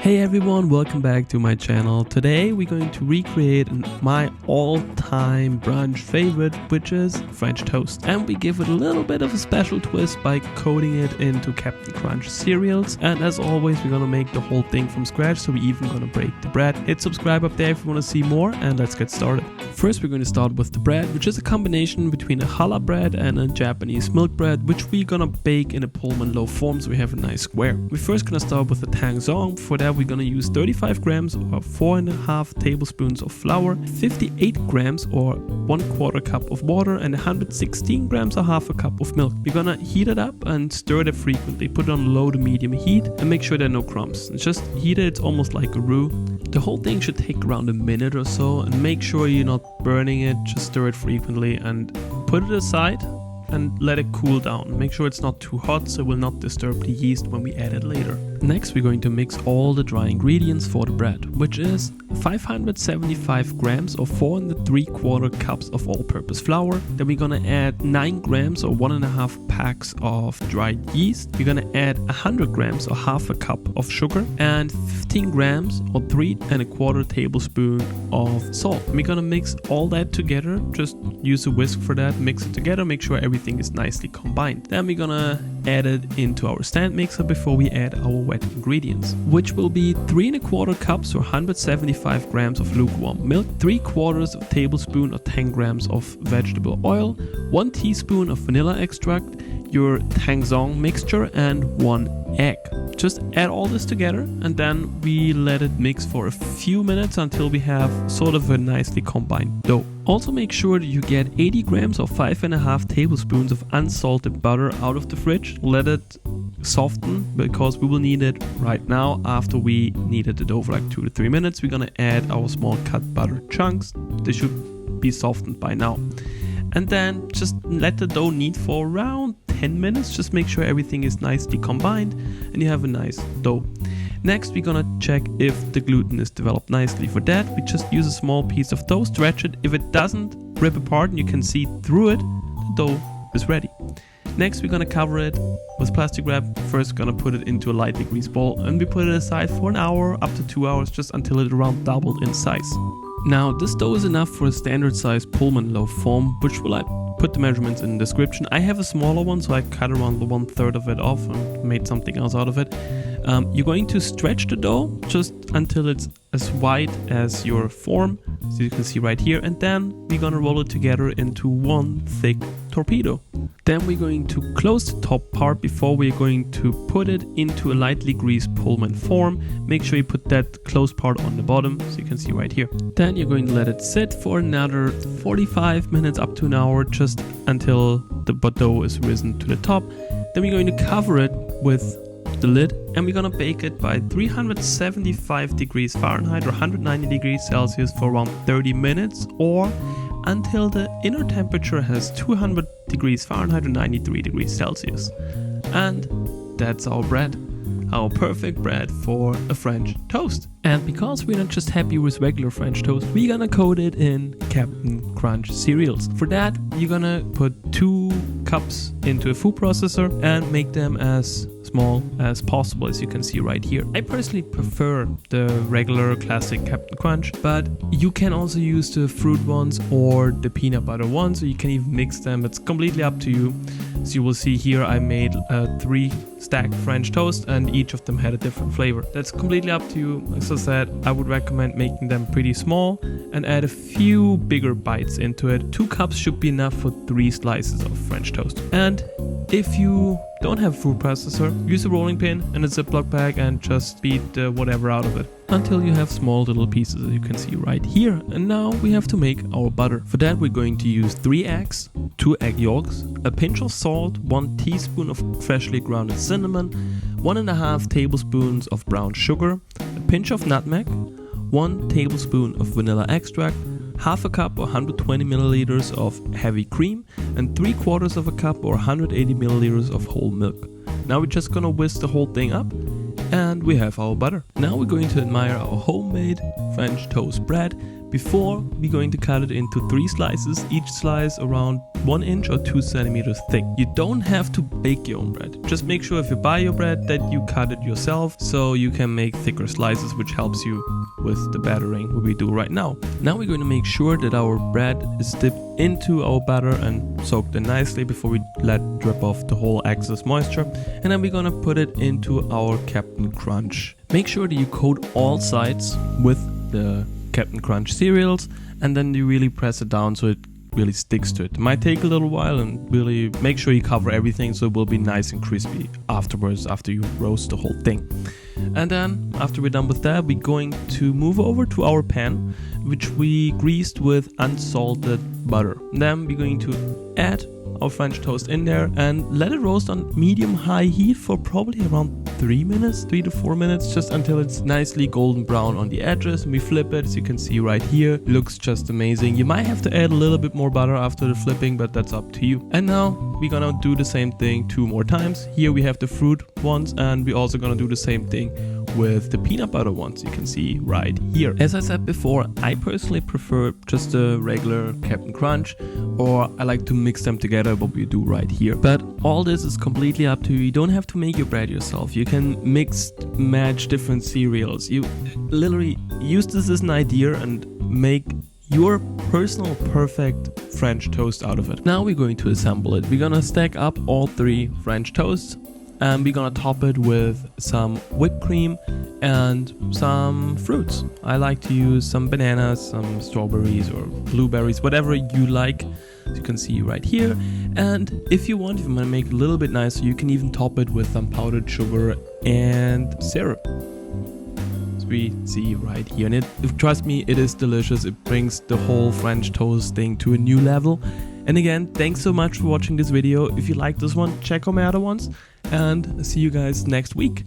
Hey everyone, welcome back to my channel. Today we're going to recreate my all-time brunch favorite, which is French toast. And we give it a little bit of a special twist by coating it into Captain Crunch cereals. And as always, we're gonna make the whole thing from scratch, so we're even gonna break the bread. Hit subscribe up there if you wanna see more, and let's get started. First, we're going to start with the bread, which is a combination between a challah bread and a Japanese milk bread, which we're gonna bake in a Pullman loaf form so we have a nice square. We're first gonna start with the Tangzong. For that, we're gonna use 35 grams or 4.5 tablespoons of flour, 58 grams or 1/4 cup of water, and 116 grams or half a cup of milk. We're gonna heat it up and stir it frequently. Put it on low to medium heat and make sure there are no crumbs. And just heat it, it's almost like a roux. The whole thing should take around a minute or so, and make sure you're not burning it. Just stir it frequently and put it aside and let it cool down. Make sure it's not too hot so it will not disturb the yeast when we add it later. Next, we're going to mix all the dry ingredients for the bread, which is 575 grams or 4.75 cups of all-purpose flour. Then we're gonna add 9 grams or 1.5 packs of dried yeast. We're gonna add 100 grams or half a cup of sugar and 15 grams or 3.25 tablespoons of salt. We're gonna mix all that together. Just use a whisk for that, mix it together, make sure everything is nicely combined. Then we're gonna add it into our stand mixer before we add our wet ingredients, which will be 3.25 cups or 175 grams of lukewarm milk, 3/4 tablespoon or 10 grams of vegetable oil, 1 teaspoon of vanilla extract, your Tangzong mixture, and 1 egg. Just add all this together and then we let it mix for a few minutes until we have sort of a nicely combined dough. Also make sure that you get 80 grams or 5.5 tablespoons of unsalted butter out of the fridge. Let it soften because we will need it right now. After we kneaded the dough for like 2 to 3 minutes, we're gonna add our small cut butter chunks. They should be softened by now. And then just let the dough knead for around 10 minutes. Just make sure everything is nicely combined and you have a nice dough. Next, we're gonna check if the gluten is developed nicely. For that, we just use a small piece of dough, stretch it. If it doesn't rip apart and you can see through it, the dough is ready. Next, we're gonna cover it with plastic wrap. First, gonna put it into a lightly greased bowl and we put it aside for an hour up to 2 hours, just until it around doubled in size. Now, this dough is enough for a standard size Pullman loaf form, which will I put the measurements in the description. I have a smaller one, so I cut around the 1/3 of it off and made something else out of it. You're going to stretch the dough just until it's as wide as your form, so you can see right here, and then we're gonna roll it together into one thick torpedo. Then we're going to close the top part before we're going to put it into a lightly greased Pullman form. Make sure you put that closed part on the bottom, so you can see right here. Then you're going to let it sit for another 45 minutes up to an hour, just until the dough is risen to the top. Then we're going to cover it with the lid and we're gonna bake it by 375 degrees Fahrenheit or 190 degrees Celsius for around 30 minutes, or until the inner temperature has 200 degrees Fahrenheit or 93 degrees Celsius. And that's our bread. Our perfect bread for a French toast. And because we're not just happy with regular French toast, we're gonna coat it in Captain Crunch cereals. For that, you're gonna put 2 cups into a food processor and make them as small as possible, as you can see right here. I personally prefer the regular classic Captain Crunch, but you can also use the fruit ones or the peanut butter ones, or you can even mix them. It's completely up to you. So you will see here I made 3 stacked French toast and each of them had a different flavor. That's completely up to you. As I said, I would recommend making them pretty small and add a few bigger bites into it. 2 cups should be enough for 3 slices of French toast. And if you don't have a food processor, use a rolling pin and a Ziploc bag and just beat whatever out of it until you have small little pieces, as you can see right here. And now we have to make our butter. For that, we're going to use 3 eggs, 2 egg yolks, a pinch of salt, 1 teaspoon of freshly grounded cinnamon, 1.5 tablespoons of brown sugar, a pinch of nutmeg, 1 tablespoon of vanilla extract, half a cup or 120 milliliters of heavy cream, and 3/4 cup or 180 milliliters of whole milk. Now we're just gonna whisk the whole thing up and we have our butter. Now we're going to admire our homemade French toast bread. Before, we're going to cut it into 3 slices, each slice around 1 inch or 2 centimeters thick. You don't have to bake your own bread. Just make sure if you buy your bread that you cut it yourself so you can make thicker slices, which helps you with the battering what we do right now. Now we're going to make sure that our bread is dipped into our butter and soaked in nicely before we let drip off the whole excess moisture. And then we're gonna put it into our Captain Crunch. Make sure that you coat all sides with the Captain Crunch cereals, and then you really press it down so it really sticks to it. It might take a little while, and really make sure you cover everything so it will be nice and crispy afterwards after you roast the whole thing. And then after we're done with that, we're going to move over to our pan, which we greased with unsalted butter. Then we're going to add our French toast in there and let it roast on medium-high heat for probably around 3 to 4 minutes, just until it's nicely golden brown on the edges. And we flip it, as you can see right here. Looks just amazing. You might have to add a little bit more butter after the flipping, but that's up to you. And now we're gonna do the same thing 2 more times. Here we have the fruit ones, and we're also gonna do the same thing with the peanut butter ones, you can see right here. As I said before, I personally prefer just a regular Captain Crunch, or I like to mix them together, what we do right here. But all this is completely up to you. You don't have to make your bread yourself. You can match different cereals. You literally use this as an idea and make your personal perfect French toast out of it. Now we're going to assemble it. We're gonna stack up all 3 French toasts, and we're gonna top it with some whipped cream and some fruits. I like to use some bananas, some strawberries or blueberries, whatever you like, as you can see right here. And if you want to make it a little bit nicer, you can even top it with some powdered sugar and syrup, as we see right here. And trust me, it is delicious. It brings the whole French toast thing to a new level. And again, thanks so much for watching this video. If you like this one, check out my other ones, and see you guys next week.